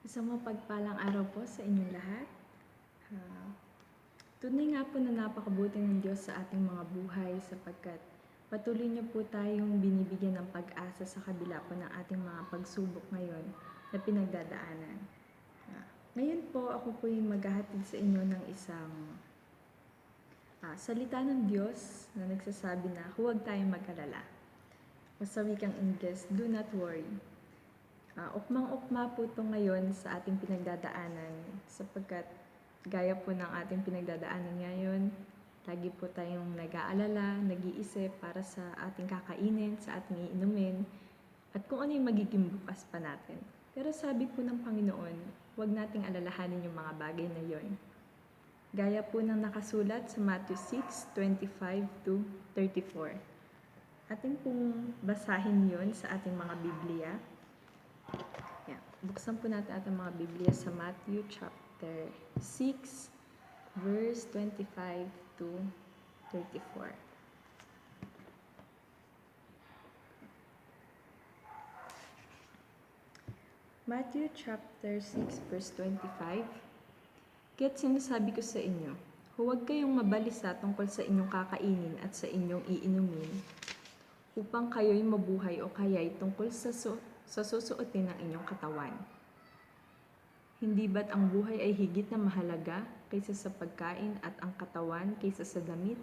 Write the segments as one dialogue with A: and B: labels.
A: Isang mapagpalang araw po sa inyong lahat. Ah, Tunay nga po na napakabuti ng Diyos sa ating mga buhay sapagkat patuloy niyo po tayong binibigyan ng pag-asa sa kabila po ng ating mga pagsubok ngayon na pinagdadaanan. Ngayon po ako po yung maghahatid sa inyo ng isang salita ng Diyos na nagsasabi na huwag tayong mag-alala. O sa wikang Ingles, do not worry. Ukmang-ukma po ito ngayon sa ating pinagdadaanan sapagkat gaya po ng ating pinagdadaanan ngayon, lagi po tayong nag-aalala, nag-iisip para sa ating kakainin, sa ating iinumin, at kung ano yung magiging bukas pa natin. Pero sabi po ng Panginoon, huwag nating alalahanin yung mga bagay na yon. Gaya po ng nakasulat sa Matthew 6:25-34. Ating pong basahin yon sa ating mga Biblia. Buksan po natin ating mga Biblia sa Matthew chapter 6, verse 25-34. Matthew chapter 6, verse 25. Kaya't sinasabi ko sa inyo, huwag kayong mabalisa tungkol sa inyong kakainin at sa inyong iinumin, upang kayo'y mabuhay o kaya'y tungkol sa susuotin ng inyong katawan. Hindi ba't ang buhay ay higit na mahalaga kaysa sa pagkain at ang katawan kaysa sa damit?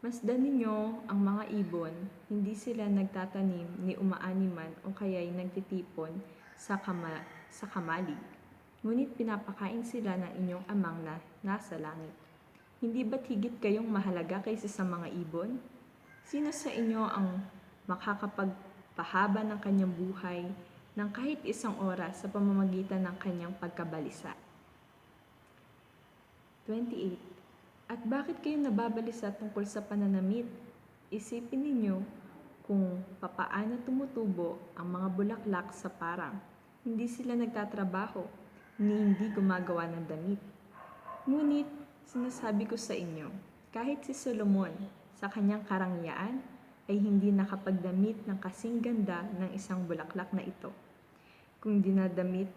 A: Masdan ninyo ang mga ibon, hindi sila nagtatanim ni umaaniman o kaya'y nagtitipon sa kamalig. Ngunit pinapakain sila ng inyong amang na nasa langit. Hindi ba't higit kayong mahalaga kaysa sa mga ibon? Sino sa inyo ang makakapagpahaba ng kanyang buhay ng kahit isang oras sa pamamagitan ng kanyang pagkabalisa? 28. At bakit kayo nababalisa tungkol sa pananamit? Isipin ninyo kung papaano tumutubo ang mga bulaklak sa parang. Hindi sila nagtatrabaho, ni hindi gumagawa ng damit. Ngunit sinasabi ko sa inyo, kahit si Solomon sa kanyang karangyaan ay hindi nakapagdamit ng kasing ganda ng isang bulaklak na ito. Kung dinadamit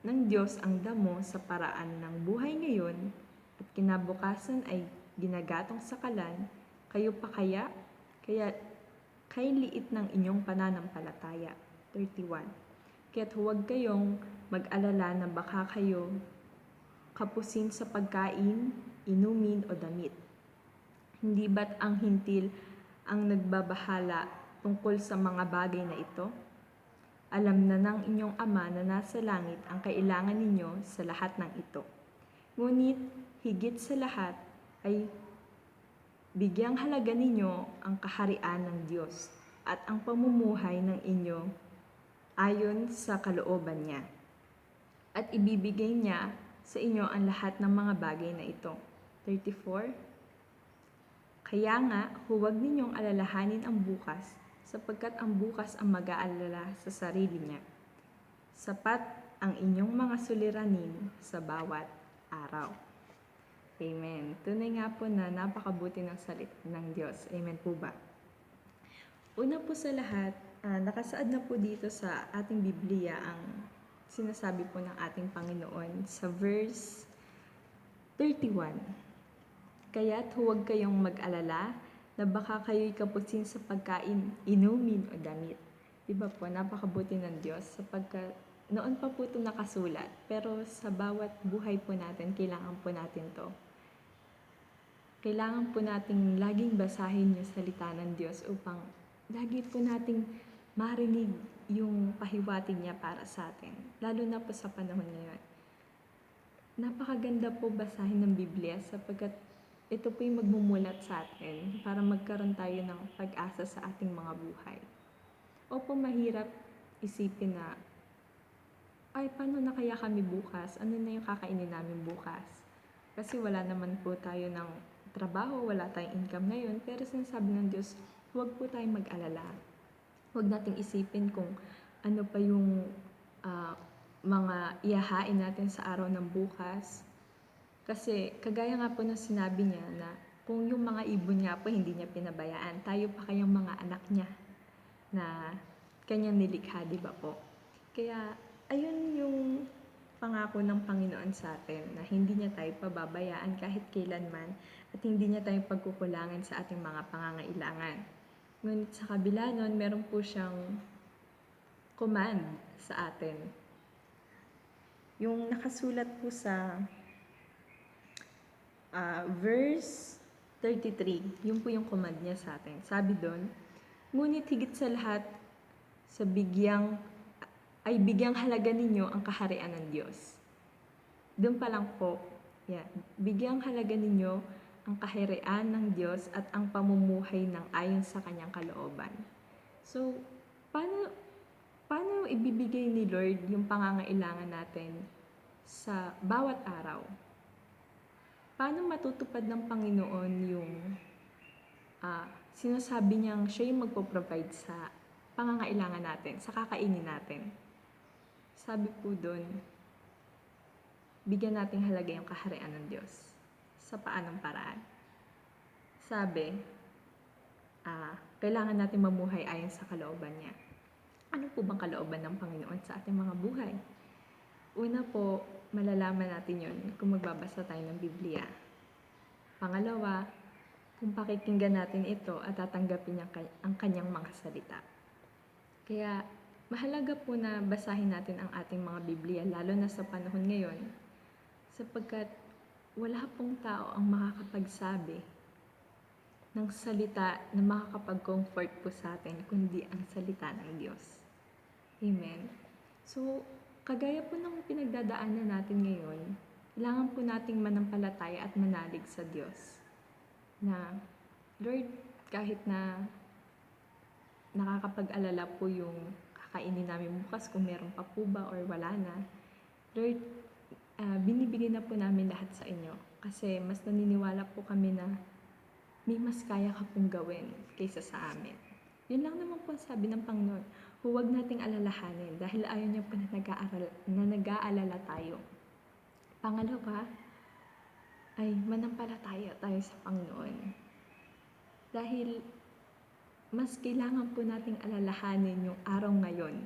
A: ng Diyos ang damo sa paraan ng buhay ngayon at kinabukasan ay ginagatong sa kalan, kayo pa kaya kay liit ng inyong pananampalataya. 31. Kaya't huwag kayong mag-alala na baka kayo kapusin sa pagkain, inumin o damit. Hindi ba't ang hintil ang nagbabahala tungkol sa mga bagay na ito? Alam na ng inyong Ama na nasa langit ang kailangan ninyo sa lahat ng ito. Ngunit higit sa lahat ay bigyang halaga ninyo ang kaharian ng Diyos at ang pamumuhay ng inyo ayon sa kalooban niya. At ibibigay niya sa inyo ang lahat ng mga bagay na ito. 34. Kaya nga, huwag ninyong alalahanin ang bukas, sapagkat ang bukas ang mag-aalala sa sarili niya. Sapat ang inyong mga suliranin sa bawat araw. Amen. Tunay nga po na napakabuti ng salita ng Diyos. Amen po ba? Una po sa lahat, nakasaad na po dito sa ating Biblia ang sinasabi po ng ating Panginoon sa verse 31. Kaya't huwag kayong mag-alala na baka kayo'y kapusin sa pagkain, inumin o damit. Diba po, napakabuti ng Diyos sapagkat noon pa po ito nakasulat, pero sa bawat buhay po natin, kailangan po natin to. Kailangan po nating laging basahin yung salita ng Diyos upang lagi po nating marinig yung pahiwatig niya para sa atin, lalo na po sa panahon ngayon. Napakaganda po basahin ng Biblia sapagkat ito po yung magmumulat sa atin para magkaroon tayo ng pag-asa sa ating mga buhay. Opo, mahirap isipin na, ay, paano na kaya kami bukas? Ano na yung kakainin namin bukas? Kasi wala naman po tayo ng trabaho, wala tayong income ngayon, pero sinasabi ng Diyos, huwag po tayong mag-alala. Huwag nating isipin kung ano pa yung mga ihahain natin sa araw ng bukas. Kasi kagaya nga po ng sinabi niya na kung yung mga ibon niya po hindi niya pinabayaan, tayo pa kayang mga anak niya na kanyang nilikha, di ba po? Kaya ayun yung pangako ng Panginoon sa atin na hindi niya tayo pababayaan kahit kailanman at hindi niya tayo pagkukulangan sa ating mga pangangailangan. Ngunit sa kabila nun, meron po siyang command sa atin. Yung nakasulat po sa verse 33, yun po yung command niya sa atin. Sabi doon, ngunit higit sa lahat, bigyang halaga ninyo ang kaharian ng Diyos. Doon pa lang po, bigyang halaga ninyo ang kaharian ng Diyos at ang pamumuhay ng ayon sa kanyang kalooban. So, paano ibibigay ni Lord yung pangangailangan natin sa bawat araw? Paano matutupad ng Panginoon yung sinasabi niyang siya yung magpo-provide sa pangangailangan natin, sa kakainin natin? Sabi po doon, bigyan nating halaga yung kaharian ng Diyos. Sa paanong paraan? Sabi, kailangan natin mamuhay ayon sa kalooban niya. Ano po bang kalooban ng Panginoon sa ating mga buhay? Una po, malalaman natin yun kung magbabasa tayo ng Biblia. Pangalawa, kung pakikinggan natin ito at tatanggapin niya ang kanyang mga salita. Kaya, mahalaga po na basahin natin ang ating mga Biblia, lalo na sa panahon ngayon, sapagkat wala pong tao ang makakapagsabi ng salita na makakapag-comfort po sa atin, kundi ang salita ng Diyos. Amen. So, kagaya po ng pinagdadaanan natin ngayon, kailangan po nating manampalataya at manalig sa Diyos. Na, Lord, kahit na nakakapag-alala po yung kakainin namin bukas kung meron pa po ba or wala na, Lord, binibigay na po namin lahat sa inyo. Kasi mas naniniwala po kami na may mas kaya ka pong gawin kaysa sa amin. Yun lang naman po sabi ng Panginoon. Huwag nating alalahanin dahil ayaw niya po na nag-aalala tayo. Pangalawa, ay manampalataya tayo sa Panginoon. Dahil mas kailangan po nating alalahanin yung araw ngayon.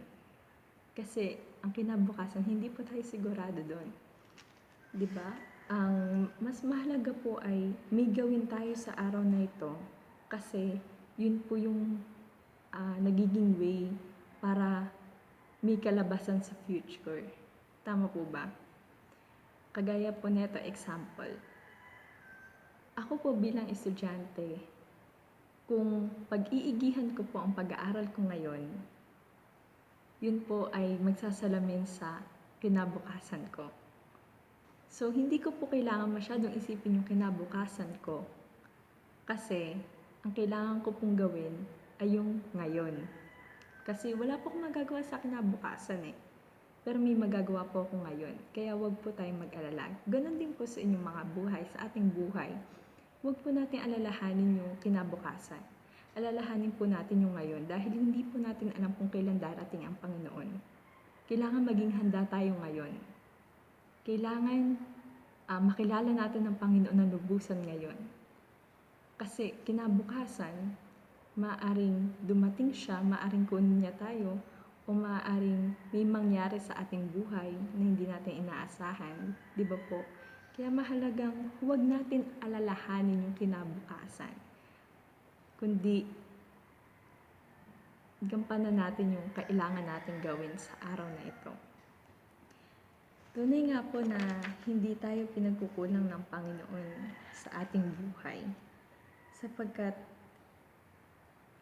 A: Kasi ang kinabukasan, hindi po tayo sigurado doon. Diba? Ang mas mahalaga po ay may gawin tayo sa araw na ito. Kasi yun po yung nagiging way para may kalabasan sa future. Tama po ba? Kagaya po neto example. Ako po bilang estudyante, kung pag-iigihan ko po ang pag-aaral ko ngayon, yun po ay magsasalamin sa kinabukasan ko. So, hindi ko po kailangan masyadong isipin yung kinabukasan ko. Kasi, ang kailangan ko pong gawin ay yung ngayon. Kasi wala po akong magagawa sa kinabukasan eh. Pero may magagawa po ako ngayon. Kaya wag po tayong mag-alala. Ganon din po sa inyong mga buhay, sa ating buhay. Huwag po natin alalahanin yung kinabukasan. Alalahanin po natin yung ngayon dahil hindi po natin alam kung kailan darating ang Panginoon. Kailangan maging handa tayo ngayon. Kailangan makilala natin ang Panginoon na lubusan ngayon. Kasi kinabukasan, maaring dumating siya, maaring kunin niya tayo, o maaaring may mangyari sa ating buhay na hindi natin inaasahan. Di ba po? Kaya mahalagang huwag natin alalahanin yung kinabukasan. Kundi, gampanan natin yung kailangan natin gawin sa araw na ito. Tunay nga po na hindi tayo pinagkukulang ng Panginoon sa ating buhay. Sapagkat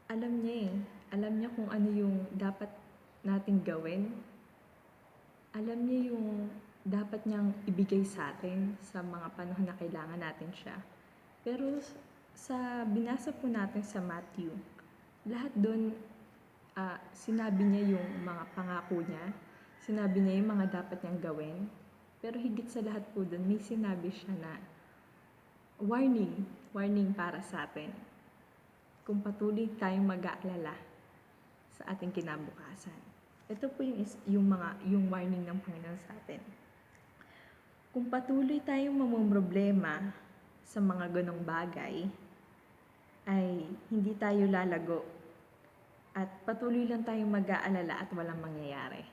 A: alam niya alam niya kung ano yung dapat nating gawin. Alam niya yung dapat niyang ibigay sa atin sa mga panahon na kailangan natin siya. Pero sa binasa po natin sa Matthew, lahat doon sinabi niya yung mga pangako niya, sinabi niya yung mga dapat niyang gawin, pero higit sa lahat po doon, may sinabi siya na warning para sa atin. Kung patuloy tayong mag-aalala sa ating kinabukasan. Ito po yung warning ng Panginoon sa atin. Kung patuloy tayong mamumroblema sa mga ganong bagay, ay hindi tayo lalago at patuloy lang tayong mag-aalala at walang mangyayari.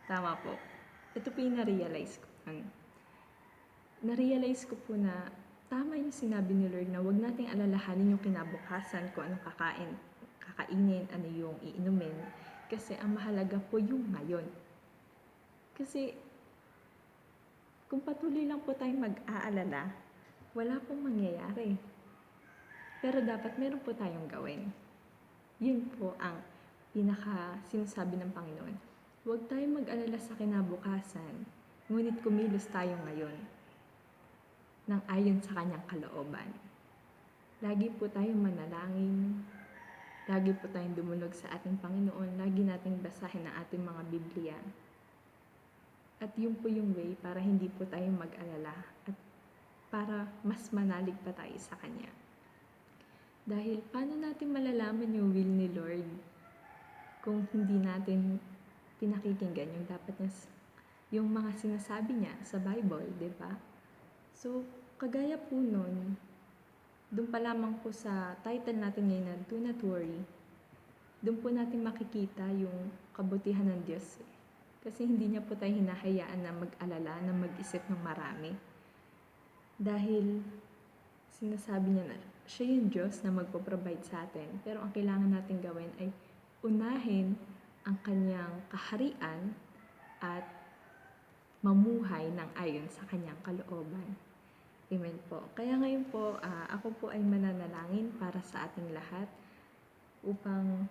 A: Tama po. ito po yung na-realize ko. Na-realize ko po na tama yung sinabi ni Lord na huwag nating alalahanin yung kinabukasan, kung anong kakainin, ano yung iinumin. Kasi ang mahalaga po yung ngayon. Kasi kung patuloy lang po tayong mag-aalala, wala pong mangyayari. Pero dapat meron po tayong gawin. Yun po ang sinasabi ng Panginoon. Huwag tayong mag-alala sa kinabukasan, ngunit kumilos tayo ngayon ng ayon sa kanyang kalooban. Lagi po tayong manalangin, lagi po tayong dumulog sa ating Panginoon, lagi nating basahin ang ating mga Biblia. At yun po yung way para hindi po tayo mag-alala at para mas manalig pa tayo sa Kanya. Dahil paano natin malalaman yung will ni Lord kung hindi natin pinakikinggan yung dapat niya, yung mga sinasabi niya sa Bible, di ba? So, kagaya po nun, doon pa lamang po sa title natin ngayon na Do Not Worry, doon po natin makikita yung kabutihan ng Diyos. Kasi hindi niya po tayo hinahayaan na mag-alala, na mag-isip ng marami. Dahil sinasabi niya na siya yung Diyos na magpo-provide sa atin. Pero ang kailangan natin gawin ay unahin ang kanyang kaharian at mamuhay ng ayon sa kanyang kalooban. Amen po. Kaya ngayon po, ako po ay mananalangin para sa ating lahat upang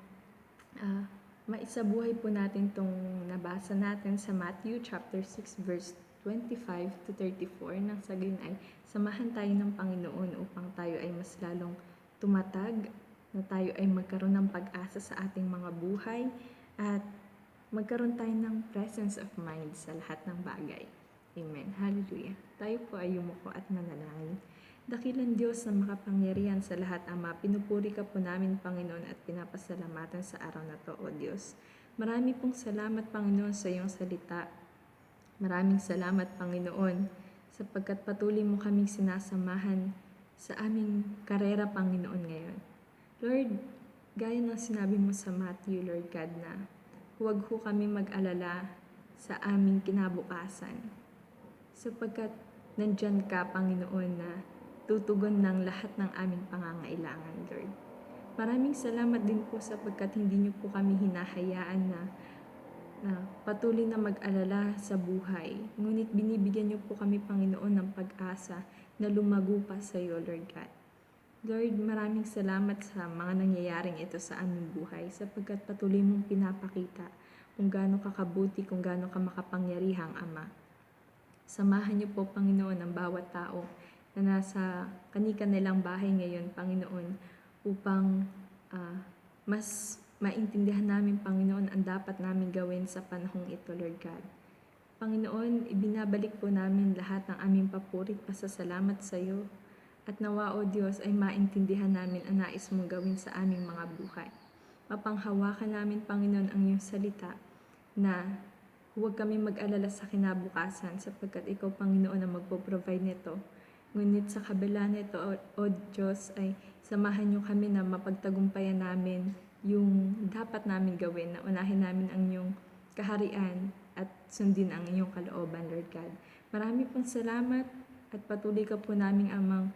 A: maisabuhay po natin itong nabasa natin sa Matthew chapter 6 verse 25 to 34 nang sa gayon ay samahan tayo ng Panginoon upang tayo ay mas lalong tumatag, na tayo ay magkaroon ng pag-asa sa ating mga buhay at magkaroon tayo ng presence of mind sa lahat ng bagay. Amen. Hallelujah. Tayo po ay yumuko at manalangin. Dakilang Diyos na makapangyarihan sa lahat, Ama, pinupuri ka po namin, Panginoon, at pinapasalamatan sa araw na to, O Diyos. Marami pong salamat, Panginoon, sa iyong salita. Maraming salamat, Panginoon, sapagkat patuloy mo kaming sinasamahan sa aming karera, Panginoon, ngayon. Lord, gaya ng sinabi mo sa Matthew, Lord God, na huwag ho kami mag-alala sa aming kinabukasan, sapagkat nandyan ka, Panginoon, na tutugon ng lahat ng aming pangangailangan, Lord. Maraming salamat din po sapagkat hindi niyo po kami hinahayaan na patuloy na mag-alala sa buhay. Ngunit binibigyan niyo po kami, Panginoon, ng pag-asa na lumago pa sa iyo, Lord God. Lord, maraming salamat sa mga nangyayaring ito sa aming buhay sapagkat patuloy mong pinapakita kung gaano kakabuti, kung gaano ka makapangyarihang Ama. Samahan niyo po, Panginoon, ang bawat tao na nasa kani-kanilang bahay ngayon, Panginoon, upang mas maintindihan namin, Panginoon, ang dapat namin gawin sa panahong ito, Lord God. Panginoon, ibinabalik po namin lahat ng aming papuri at pasasalamat sa iyo. At nawa, O Diyos, ay maintindihan namin ang nais mong gawin sa aming mga buhay. Mapanghawakan namin, Panginoon, ang iyong salita na huwag kami mag-alala sa kinabukasan sapagkat ikaw, Panginoon, ang magpo-provide nito. Ngunit sa kabila nito, O Diyos, ay samahan niyo kami na mapagtagumpayan namin yung dapat namin gawin, na unahin namin ang iyong kaharian at sundin ang iyong kalooban, Lord God. Marami pong salamat at patuloy ka po naming amang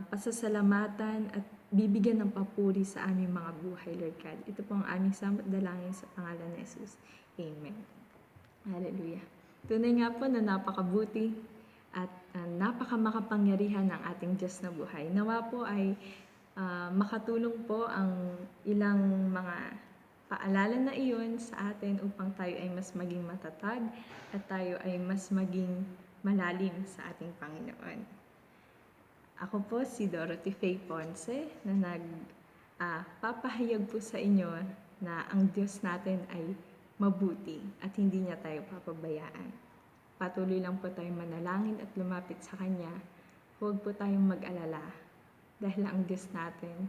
A: pasasalamatan at bibigyan ng papuri sa aming mga buhay, Lord God. Ito po ang aming samot dalangin sa pangalan ni Jesus. Amen. Hallelujah. Tunay nga po na napakabuti at napakamakapangyarihan ng ating Diyos na buhay. Nawa po ay makatulong po ang ilang mga paalala na iyon sa atin upang tayo ay mas maging matatag at tayo ay mas maging malalim sa ating Panginoon. Ako po si Dorothy Faye Ponce na papahayag po sa inyo na ang Diyos natin ay mabuti at hindi niya tayo papabayaan. Patuloy lang po tayong manalangin at lumapit sa Kanya. Huwag po tayong mag-alala dahil ang Diyos natin